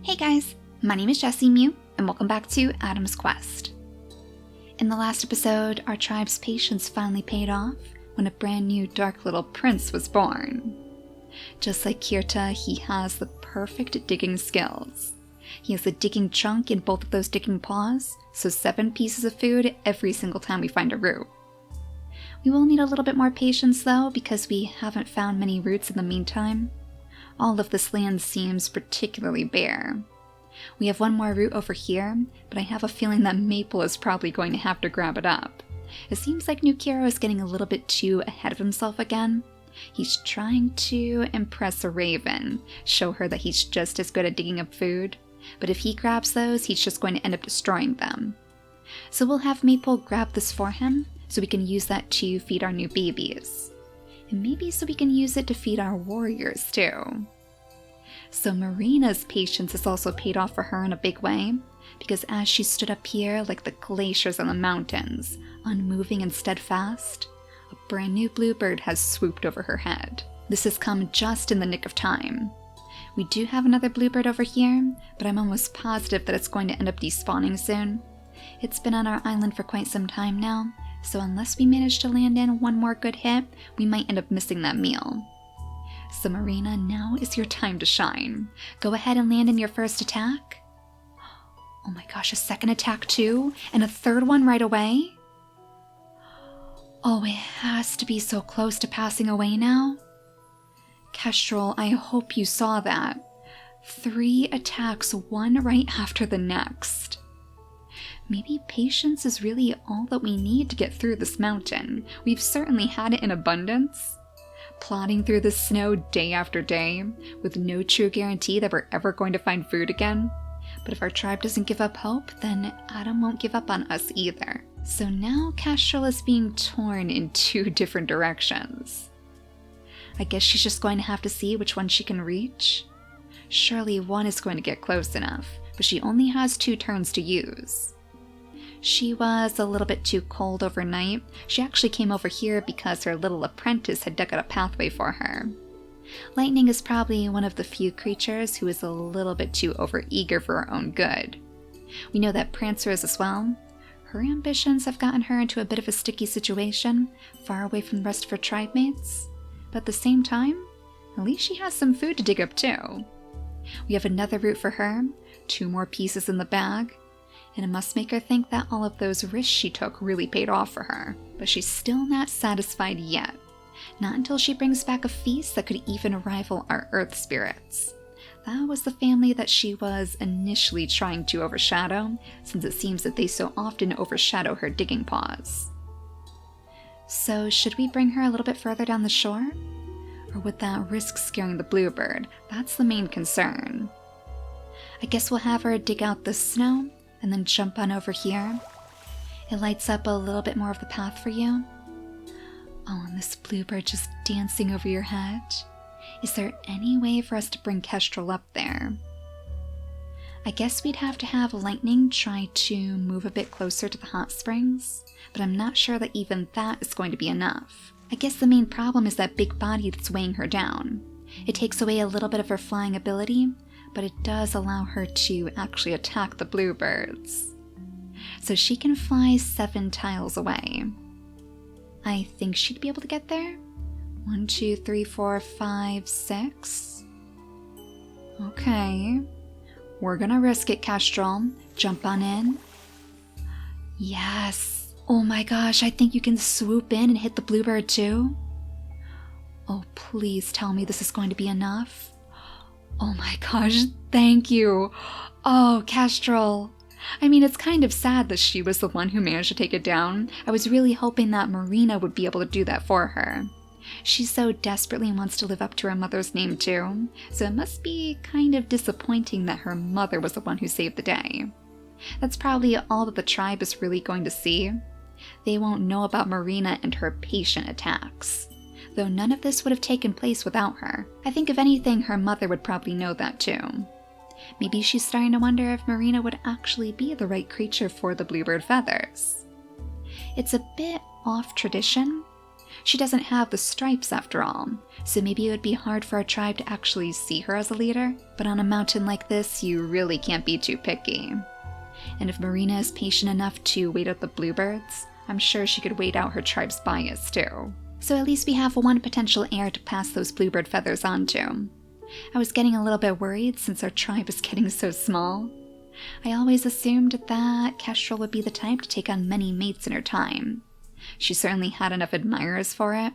Hey guys, my name is JessiMew, and welcome back to Adam's Quest. In the last episode, our tribe's patience finally paid off when a brand new dark little prince was born. Just like Kirta, he has the perfect digging skills. He has a digging chunk in both of those digging paws, so 7 pieces of food every single time we find a root. We will need a little bit more patience though, because we haven't found many roots in the meantime. All of this land seems particularly bare. We have one more root over here, but I have a feeling that Maple is probably going to have to grab it up. It seems like Nukiro is getting a little bit too ahead of himself again. He's trying to impress a raven, show her that he's just as good at digging up food, but if he grabs those, he's just going to end up destroying them. So we'll have Maple grab this for him, so we can use that to feed our new babies. And maybe so we can use it to feed our warriors too. So Marina's patience has also paid off for her in a big way, because as she stood up here like the glaciers on the mountains, unmoving and steadfast, a brand new bluebird has swooped over her head. This has come just in the nick of time. We do have another bluebird over here, but I'm almost positive that it's going to end up despawning soon. It's been on our island for quite some time now, so unless we manage to land in one more good hit, we might end up missing that meal. So Marina, now is your time to shine. Go ahead and land in your first attack. Oh my gosh, a second attack too? And a third one right away? Oh, it has to be so close to passing away now. Kestrel, I hope you saw that. 3 attacks, one right after the next. Maybe patience is really all that we need to get through this mountain. We've certainly had it in abundance. Plodding through the snow day after day, with no true guarantee that we're ever going to find food again. But if our tribe doesn't give up hope, then Adam won't give up on us either. So now Kestrel is being torn in 2 different directions. I guess she's just going to have to see which one she can reach. Surely one is going to get close enough, but she only has 2 turns to use. She was a little bit too cold overnight. She actually came over here because her little apprentice had dug out a pathway for her. Lightning is probably one of the few creatures who is a little bit too overeager for her own good. We know that Prancer is as well. Her ambitions have gotten her into a bit of a sticky situation, far away from the rest of her tribe mates. But at the same time, at least she has some food to dig up too. We have another root for her, 2 more pieces in the bag, and it must make her think that all of those risks she took really paid off for her. But she's still not satisfied yet. Not until she brings back a feast that could even rival our earth spirits. That was the family that she was initially trying to overshadow, since it seems that they so often overshadow her digging paws. So should we bring her a little bit further down the shore? Or would that risk scaring the bluebird? That's the main concern. I guess we'll have her dig out the snow, and then jump on over here. It lights up a little bit more of the path for you. Oh, and this bluebird just dancing over your head. Is there any way for us to bring Kestrel up there? I guess we'd have to have Lightning try to move a bit closer to the hot springs, but I'm not sure that even that is going to be enough. I guess the main problem is that big body that's weighing her down. It takes away a little bit of her flying ability, but it does allow her to actually attack the bluebirds. So she can fly 7 tiles away. I think she'd be able to get there. 1, 2, 3, 4, 5, 6. Okay. We're gonna risk it, Kestrel. Jump on in. Yes. Oh my gosh, I think you can swoop in and hit the bluebird too. Oh, please tell me this is going to be enough. Oh my gosh, thank you. Oh, Kestrel. I mean, it's kind of sad that she was the one who managed to take it down. I was really hoping that Marina would be able to do that for her. She so desperately wants to live up to her mother's name too, so it must be kind of disappointing that her mother was the one who saved the day. That's probably all that the tribe is really going to see. They won't know about Marina and her patient attacks. Though none of this would have taken place without her. I think if anything, her mother would probably know that too. Maybe she's starting to wonder if Marina would actually be the right creature for the bluebird feathers. It's a bit off tradition. She doesn't have the stripes after all, so maybe it would be hard for our tribe to actually see her as a leader, but on a mountain like this, you really can't be too picky. And if Marina is patient enough to wait out the bluebirds, I'm sure she could wait out her tribe's bias too. So at least we have one potential heir to pass those bluebird feathers on to. I was getting a little bit worried since our tribe is getting so small. I always assumed that Kestrel would be the type to take on many mates in her time. She certainly had enough admirers for it,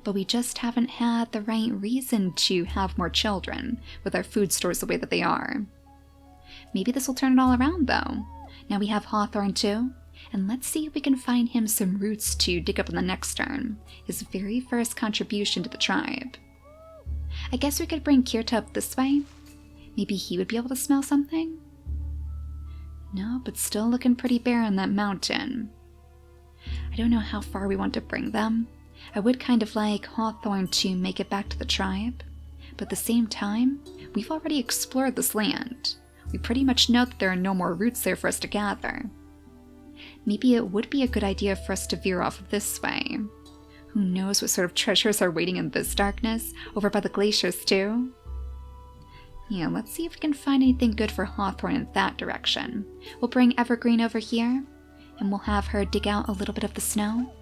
but we just haven't had the right reason to have more children with our food stores the way that they are. Maybe this will turn it all around though. Now we have Hawthorne too, and let's see if we can find him some roots to dig up in the next turn, his very first contribution to the tribe. I guess we could bring Kirta up this way. Maybe he would be able to smell something? No, but still looking pretty bare on that mountain. I don't know how far we want to bring them. I would kind of like Hawthorne to make it back to the tribe, but at the same time, we've already explored this land. We pretty much know that there are no more roots there for us to gather. Maybe it would be a good idea for us to veer off this way. Who knows what sort of treasures are waiting in this darkness, over by the glaciers too? Yeah, let's see if we can find anything good for Hawthorne in that direction. We'll bring Evergreen over here, and we'll have her dig out a little bit of the snow.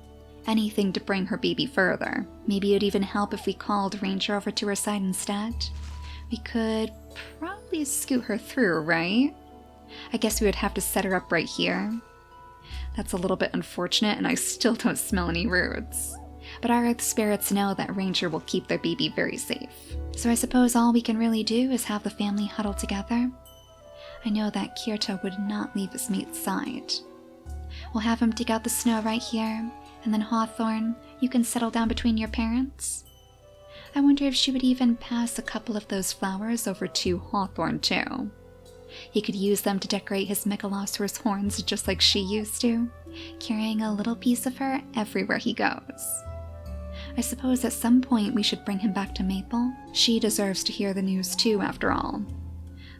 Anything to bring her baby further. Maybe it'd even help if we called Ranger over to her side instead. We could probably scoot her through, right? I guess we would have to set her up right here. That's a little bit unfortunate, and I still don't smell any roots. But our earth spirits know that Ranger will keep their baby very safe. So I suppose all we can really do is have the family huddle together. I know that Kirta would not leave his mate's side. We'll have him dig out the snow right here, and then Hawthorne, you can settle down between your parents. I wonder if she would even pass a couple of those flowers over to Hawthorne too. He could use them to decorate his Megalosaurus horns just like she used to, carrying a little piece of her everywhere he goes. I suppose at some point we should bring him back to Maple. She deserves to hear the news too, after all.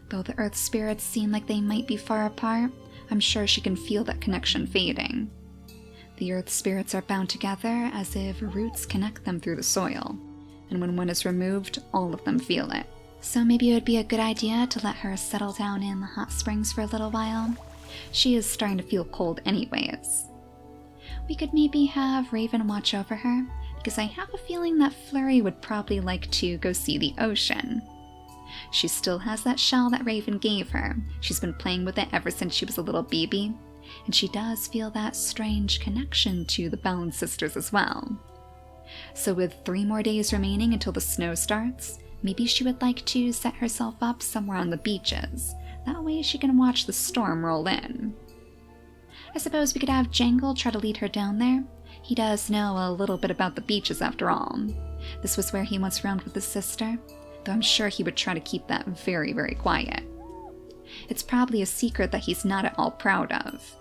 Though the Earth spirits seem like they might be far apart, I'm sure she can feel that connection fading. The Earth spirits are bound together as if roots connect them through the soil, and when one is removed, all of them feel it. So maybe it would be a good idea to let her settle down in the hot springs for a little while. She is starting to feel cold anyways. We could maybe have Raven watch over her, because I have a feeling that Flurry would probably like to go see the ocean. She still has that shell that Raven gave her. She's been playing with it ever since she was a little baby, and she does feel that strange connection to the Bellin sisters as well. So with 3 more days remaining until the snow starts, maybe she would like to set herself up somewhere on the beaches. That way she can watch the storm roll in. I suppose we could have Jangle try to lead her down there. He does know a little bit about the beaches after all. This was where he once roamed with his sister, though I'm sure he would try to keep that very, very quiet. It's probably a secret that he's not at all proud of.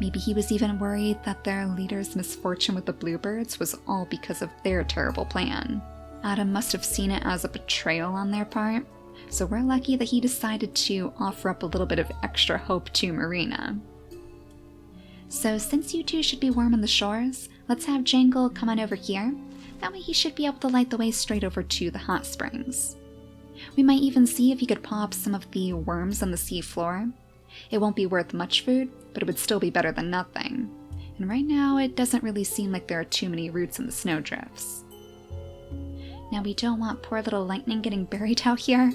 Maybe he was even worried that their leader's misfortune with the bluebirds was all because of their terrible plan. Adam must have seen it as a betrayal on their part, so we're lucky that he decided to offer up a little bit of extra hope to Marina. So since you two should be warm on the shores, let's have Jangle come on over here. That way he should be able to light the way straight over to the hot springs. We might even see if he could pop some of the worms on the sea floor. It won't be worth much food, but it would still be better than nothing. And right now, it doesn't really seem like there are too many roots in the snowdrifts. Now we don't want poor little Lightning getting buried out here.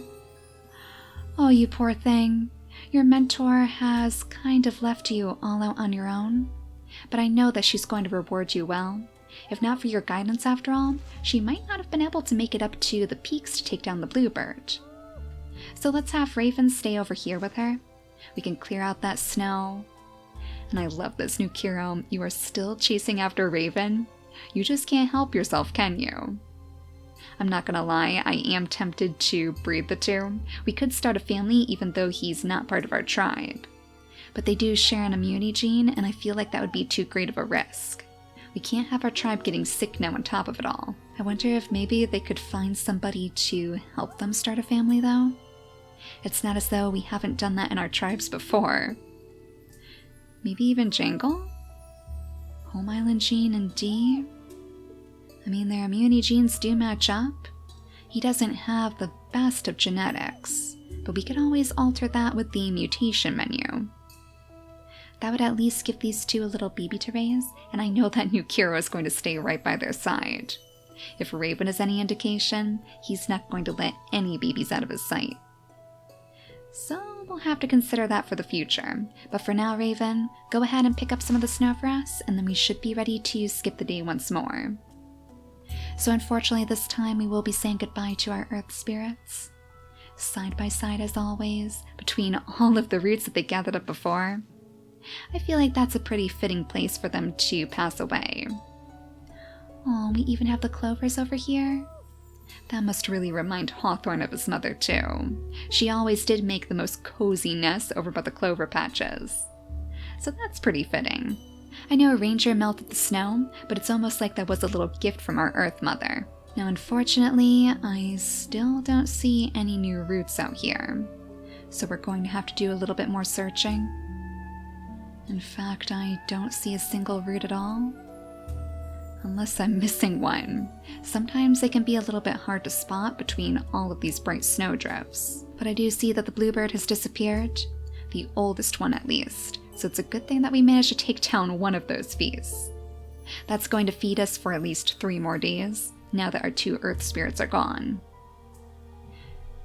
Oh, you poor thing. Your mentor has kind of left you all out on your own, but I know that she's going to reward you well. If not for your guidance after all, she might not have been able to make it up to the peaks to take down the bluebird. So let's have Raven stay over here with her. We can clear out that snow. And I love this new Kiro. You are still chasing after Raven. You just can't help yourself, can you? I'm not gonna lie, I am tempted to breed the two. We could start a family even though he's not part of our tribe. But they do share an immunity gene, and I feel like that would be too great of a risk. We can't have our tribe getting sick now on top of it all. I wonder if maybe they could find somebody to help them start a family though? It's not as though we haven't done that in our tribes before. Maybe even Jangle? Home Island Gene and D? I mean, their immunity genes do match up. He doesn't have the best of genetics, but we could always alter that with the mutation menu. That would at least give these two a little baby to raise, and I know that new Kiro is going to stay right by their side. If Raven is any indication, he's not going to let any babies out of his sight. So we'll have to consider that for the future. But for now, Raven, go ahead and pick up some of the snow for us, and then we should be ready to skip the day once more. So unfortunately this time we will be saying goodbye to our earth spirits. Side by side as always, between all of the roots that they gathered up before. I feel like that's a pretty fitting place for them to pass away. Oh, we even have the clovers over here. That must really remind Hawthorne of his mother too. She always did make the most cozy nests over by the clover patches. So that's pretty fitting. I know a ranger melted the snow, but it's almost like that was a little gift from our Earth Mother. Now unfortunately, I still don't see any new roots out here. So we're going to have to do a little bit more searching. In fact, I don't see a single root at all. Unless I'm missing one. Sometimes they can be a little bit hard to spot between all of these bright snowdrifts. But I do see that the bluebird has disappeared. The oldest one at least. So it's a good thing that we managed to take down one of those feasts. That's going to feed us for at least 3 more days, now that our 2 earth spirits are gone.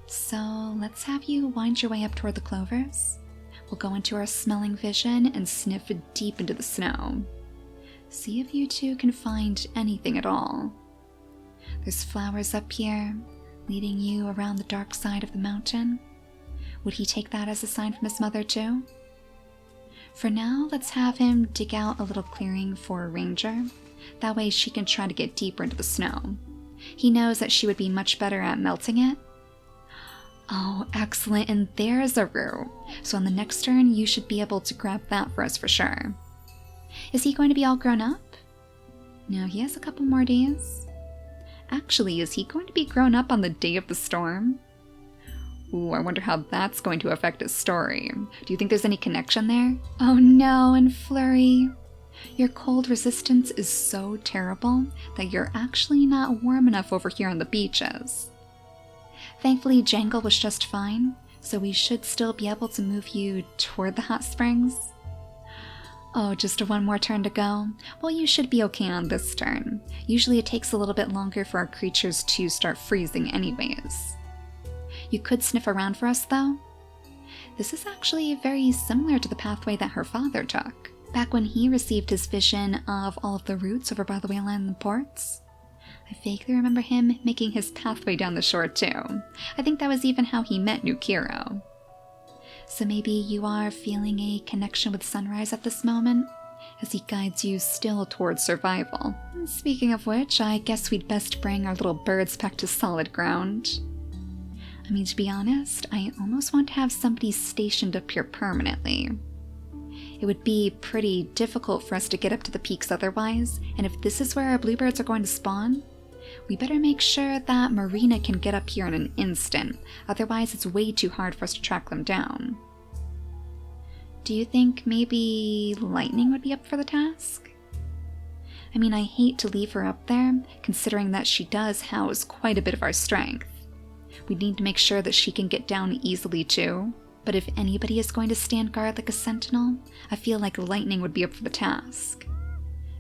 So let's have you wind your way up toward the clovers. We'll go into our smelling vision and sniff deep into the snow. See if you two can find anything at all. There's flowers up here, leading you around the dark side of the mountain. Would he take that as a sign from his mother too? For now, let's have him dig out a little clearing for a ranger. That way she can try to get deeper into the snow. He knows that she would be much better at melting it. Oh, excellent, and there's a root. So on the next turn, you should be able to grab that for us for sure. Is he going to be all grown up? No, he has a couple more days. Actually, is he going to be grown up on the day of the storm? Ooh, I wonder how that's going to affect his story. Do you think there's any connection there? Oh no, and Flurry. Your cold resistance is so terrible that you're actually not warm enough over here on the beaches. Thankfully, Jangle was just fine, so we should still be able to move you toward the hot springs. Oh, just 1 more turn to go? Well, you should be okay on this turn. Usually it takes a little bit longer for our creatures to start freezing anyways. You could sniff around for us, though. This is actually very similar to the pathway that her father took, back when he received his vision of all of the roots over by the Whale Island ports. I vaguely remember him making his pathway down the shore too. I think that was even how he met New Kiro. So maybe you are feeling a connection with Sunrise at this moment, as he guides you still towards survival. And speaking of which, I guess we'd best bring our little birds back to solid ground. I mean, to be honest, I almost want to have somebody stationed up here permanently. It would be pretty difficult for us to get up to the peaks otherwise, and if this is where our bluebirds are going to spawn, we better make sure that Marina can get up here in an instant, otherwise it's way too hard for us to track them down. Do you think maybe Lightning would be up for the task? I mean, I hate to leave her up there, considering that she does house quite a bit of our strength. We need to make sure that she can get down easily too, but if anybody is going to stand guard like a sentinel, I feel like Lightning would be up for the task.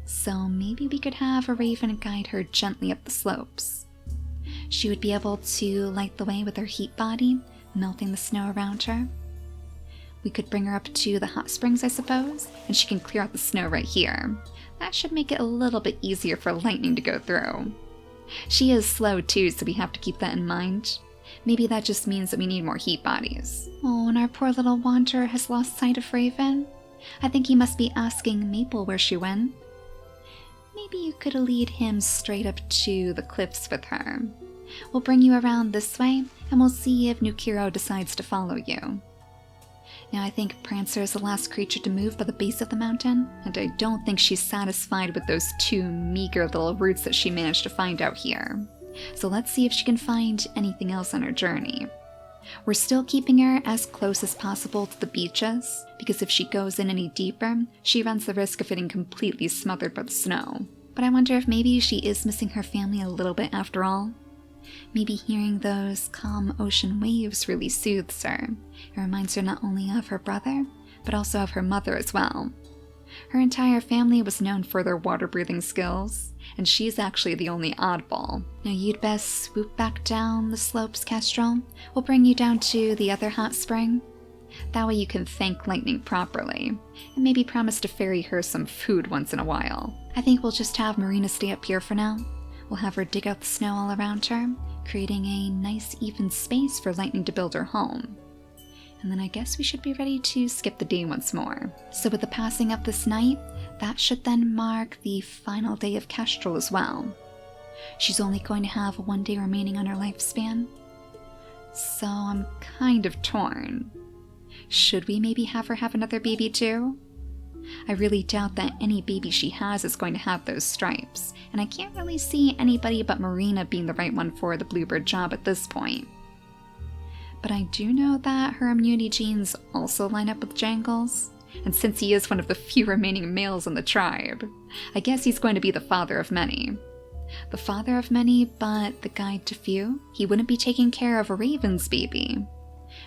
So maybe we could have a raven guide her gently up the slopes. She would be able to light the way with her heat body, melting the snow around her. We could bring her up to the hot springs, I suppose, and she can clear out the snow right here. That should make it a little bit easier for Lightning to go through. She is slow too, so we have to keep that in mind. Maybe that just means that we need more heat bodies. Oh, and our poor little wanderer has lost sight of Raven. I think he must be asking Maple where she went. Maybe you could lead him straight up to the cliffs with her. We'll bring you around this way, and we'll see if New Kiro decides to follow you. Now I think Prancer is the last creature to move by the base of the mountain, and I don't think she's satisfied with those 2 meager little roots that she managed to find out here. So let's see if she can find anything else on her journey. We're still keeping her as close as possible to the beaches, because if she goes in any deeper, she runs the risk of getting completely smothered by the snow. But I wonder if maybe she is missing her family a little bit after all. Maybe hearing those calm ocean waves really soothes her. It reminds her not only of her brother, but also of her mother as well. Her entire family was known for their water-breathing skills, and she's actually the only oddball. Now you'd best swoop back down the slopes, Kestrel. We'll bring you down to the other hot spring. That way you can thank Lightning properly, and maybe promise to ferry her some food once in a while. I think we'll just have Marina stay up here for now. We'll have her dig out the snow all around her, creating a nice even space for Lightning to build her home. And then I guess we should be ready to skip the day once more. So with the passing of this night, that should then mark the final day of Kestrel as well. She's only going to have 1 day remaining on her lifespan. So I'm kind of torn. Should we maybe have her have another baby too? I really doubt that any baby she has is going to have those stripes, and I can't really see anybody but Marina being the right one for the bluebird job at this point. But I do know that her immunity genes also line up with Jangle's, and since he is one of the few remaining males in the tribe, I guess he's going to be the father of many. The father of many, but the guide to few. He wouldn't be taking care of a raven's baby.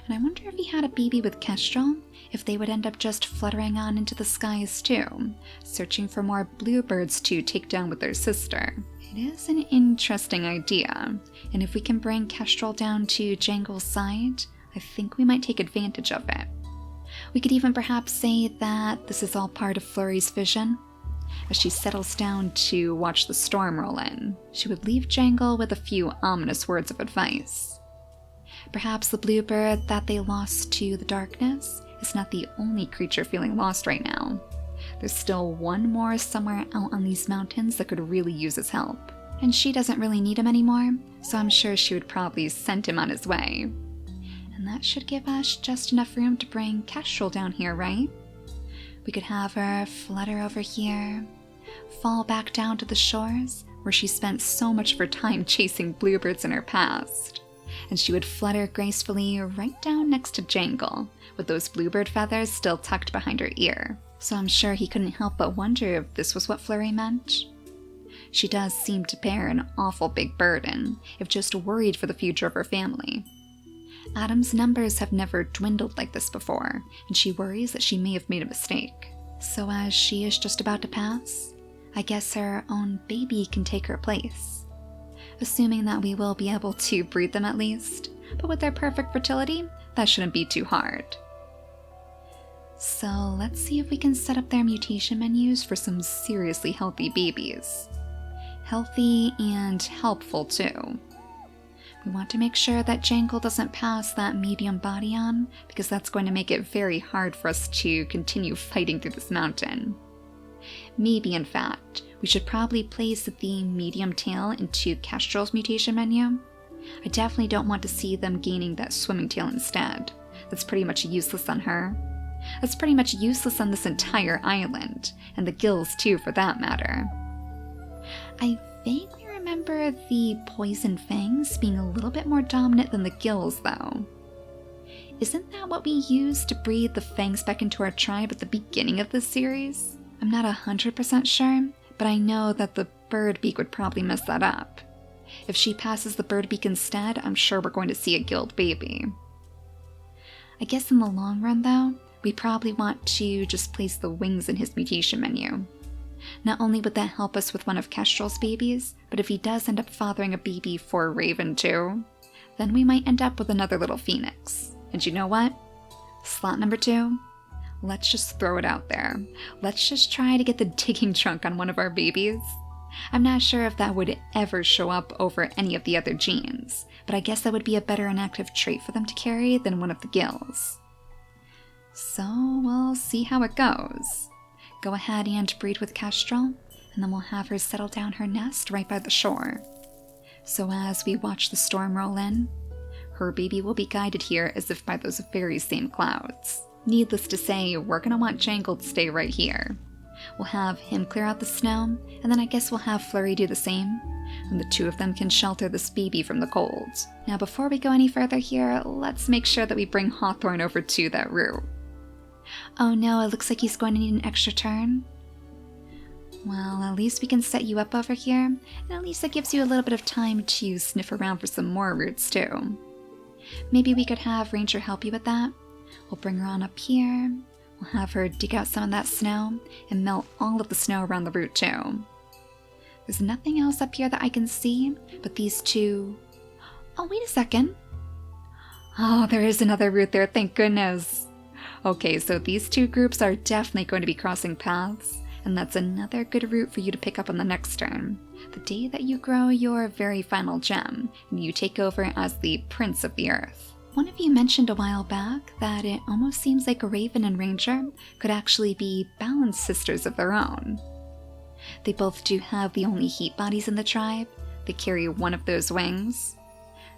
And I wonder if he had a baby with Kestrel, if they would end up just fluttering on into the skies too, searching for more bluebirds to take down with their sister. It is an interesting idea, and if we can bring Kestrel down to Jangle's side, I think we might take advantage of it. We could even perhaps say that this is all part of Flurry's vision. As she settles down to watch the storm roll in, she would leave Jangle with a few ominous words of advice. Perhaps the bluebird that they lost to the darkness is not the only creature feeling lost right now. There's still one more somewhere out on these mountains that could really use his help. And she doesn't really need him anymore, so I'm sure she would probably send him on his way. And that should give us just enough room to bring Kestrel down here, right? We could have her flutter over here, fall back down to the shores where she spent so much of her time chasing bluebirds in her past. And she would flutter gracefully right down next to Jangle, with those bluebird feathers still tucked behind her ear. So I'm sure he couldn't help but wonder if this was what Flurry meant. She does seem to bear an awful big burden, if just worried for the future of her family. Adam's numbers have never dwindled like this before, and she worries that she may have made a mistake. So as she is just about to pass, I guess her own baby can take her place. Assuming that we will be able to breed them at least, but with their perfect fertility, that shouldn't be too hard. So let's see if we can set up their mutation menus for some seriously healthy babies. Healthy and helpful too. We want to make sure that Jangle doesn't pass that medium body on, because that's going to make it very hard for us to continue fighting through this mountain. Maybe, in fact, we should probably place the medium tail into Kestrel's mutation menu. I definitely don't want to see them gaining that swimming tail instead. That's pretty much useless on her. That's pretty much useless on this entire island, and the gills too for that matter. I vaguely remember the poison fangs being a little bit more dominant than the gills though. Isn't that what we used to breed the fangs back into our tribe at the beginning of this series? I'm not 100% sure, but I know that the bird beak would probably mess that up. If she passes the bird beak instead, I'm sure we're going to see a gilled baby. I guess in the long run though, we probably want to just place the wings in his mutation menu. Not only would that help us with one of Kestrel's babies, but if he does end up fathering a baby for a raven too, then we might end up with another little phoenix. And you know what? Slot number 2? Let's just throw it out there. Let's just try to get the digging trunk on one of our babies. I'm not sure if that would ever show up over any of the other genes, but I guess that would be a better inactive trait for them to carry than one of the gills. So we'll see how it goes. Go ahead and breed with Kestrel, and then we'll have her settle down her nest right by the shore. So as we watch the storm roll in, her baby will be guided here as if by those very same clouds. Needless to say, we're going to want Jangle to stay right here. We'll have him clear out the snow, and then I guess we'll have Flurry do the same, and the two of them can shelter this baby from the cold. Now before we go any further here, let's make sure that we bring Hawthorne over to that route. Oh no, it looks like he's going to need an extra turn. Well, at least we can set you up over here, and at least that gives you a little bit of time to sniff around for some more roots too. Maybe we could have Ranger help you with that. We'll bring her on up here. We'll have her dig out some of that snow and melt all of the snow around the root too. There's nothing else up here that I can see but these two. Oh, wait a second. Oh, there is another root there, thank goodness. Okay, so these two groups are definitely going to be crossing paths, and that's another good root for you to pick up on the next turn. The day that you grow your very final gem, and you take over as the Prince of the Earth. One of you mentioned a while back that it almost seems like Raven and Ranger could actually be balanced sisters of their own. They both do have the only heat bodies in the tribe. They carry one of those wings.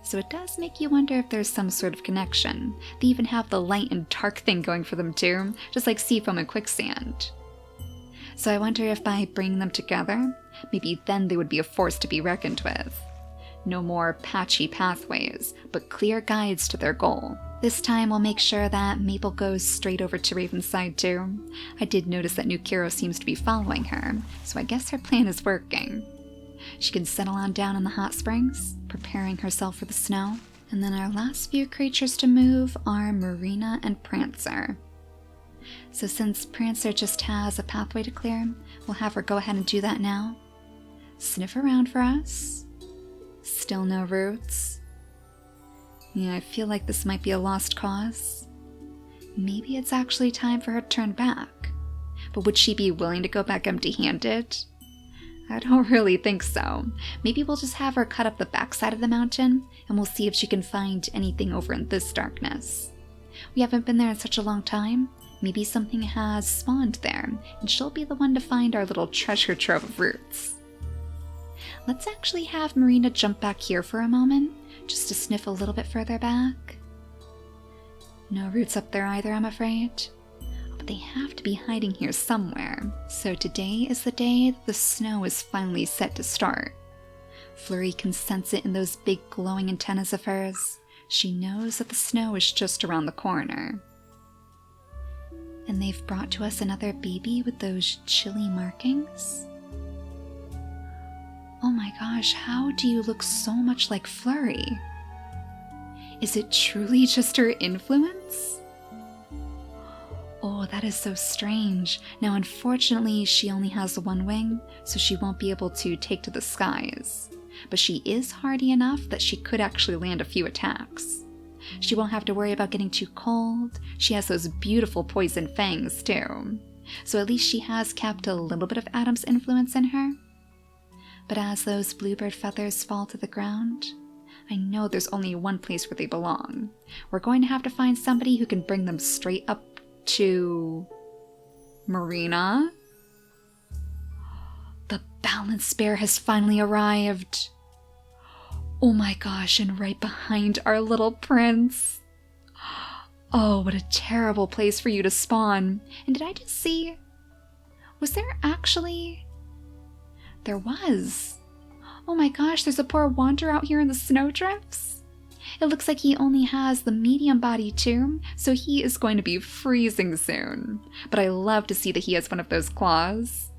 So it does make you wonder if there's some sort of connection. They even have the light and dark thing going for them too, just like Seafoam and Quicksand. So I wonder if by bringing them together, maybe then they would be a force to be reckoned with. No more patchy pathways, but clear guides to their goal. This time we'll make sure that Maple goes straight over to Raven's side too. I did notice that Nukiro seems to be following her, so I guess her plan is working. She can settle on down in the hot springs, preparing herself for the snow. And then our last few creatures to move are Marina and Prancer. So since Prancer just has a pathway to clear, we'll have her go ahead and do that now. Sniff around for us. Still no roots. Yeah, I feel like this might be a lost cause. Maybe it's actually time for her to turn back. But would she be willing to go back empty-handed? I don't really think so. Maybe we'll just have her cut up the backside of the mountain, and we'll see if she can find anything over in this darkness. We haven't been there in such a long time. Maybe something has spawned there, and she'll be the one to find our little treasure trove of roots. Let's actually have Marina jump back here for a moment, just to sniff a little bit further back. No roots up there either, I'm afraid. But they have to be hiding here somewhere. So today is the day that the snow is finally set to start. Flurry can sense it in those big glowing antennas of hers. She knows that the snow is just around the corner. And they've brought to us another baby with those chilly markings. Oh my gosh, how do you look so much like Flurry? Is it truly just her influence? Oh, that is so strange. Now, unfortunately, she only has one wing, so she won't be able to take to the skies. But she is hardy enough that she could actually land a few attacks. She won't have to worry about getting too cold. She has those beautiful poison fangs, too. So at least she has kept a little bit of Adam's influence in her. But as those bluebird feathers fall to the ground, I know there's only one place where they belong. We're going to have to find somebody who can bring them straight up to Marina. The balance bear has finally arrived. Oh my gosh, and right behind our little prince. Oh, what a terrible place for you to spawn. And did I just see? Was there actually? There was. Oh my gosh, there's a poor wanderer out here in the snowdrifts. It looks like he only has the medium body too, so he is going to be freezing soon. But I love to see that he has one of those claws.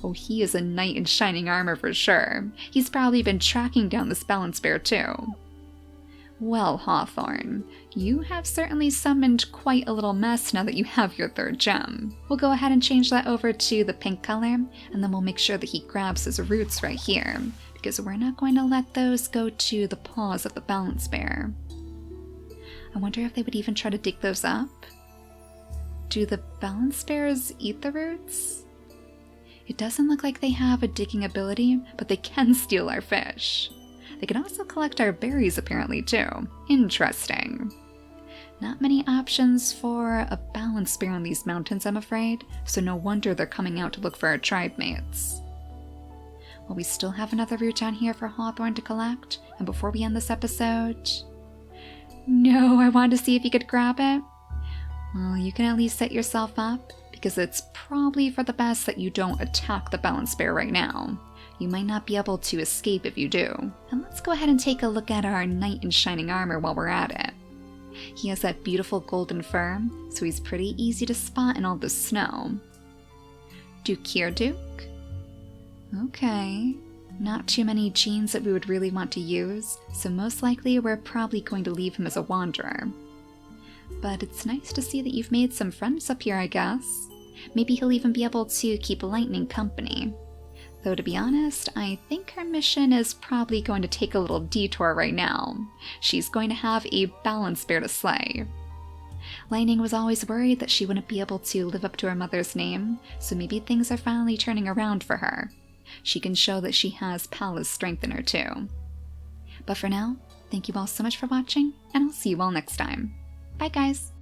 Oh, he is a knight in shining armor for sure. He's probably been tracking down this balance bear too. Well, Hawthorne, you have certainly summoned quite a little mess now that you have your third gem. We'll go ahead and change that over to the pink color, and then we'll make sure that he grabs his roots right here, because we're not going to let those go to the paws of the balance bear. I wonder if they would even try to dig those up. Do the balance bears eat the roots? It doesn't look like they have a digging ability, but they can steal our fish. They can also collect our berries apparently too. Interesting. Not many options for a balance bear on these mountains, I'm afraid, so no wonder they're coming out to look for our tribe mates. Well, we still have another root down here for Hawthorne to collect, and before we end this episode... No, I wanted to see if you could grab it. Well, you can at least set yourself up, because it's probably for the best that you don't attack the balance bear right now. You might not be able to escape if you do. And let's go ahead and take a look at our knight in shining armor while we're at it. He has that beautiful golden fur, so he's pretty easy to spot in all the snow. Duke here, Duke. Okay. Not too many genes that we would really want to use, so most likely we're probably going to leave him as a wanderer. But it's nice to see that you've made some friends up here, I guess. Maybe he'll even be able to keep Lightning company. Though to be honest, I think her mission is probably going to take a little detour right now. She's going to have a balance bear to slay. Lightning was always worried that she wouldn't be able to live up to her mother's name, so maybe things are finally turning around for her. She can show that she has Pala's strength in her too. But for now, thank you all so much for watching, and I'll see you all next time. Bye guys!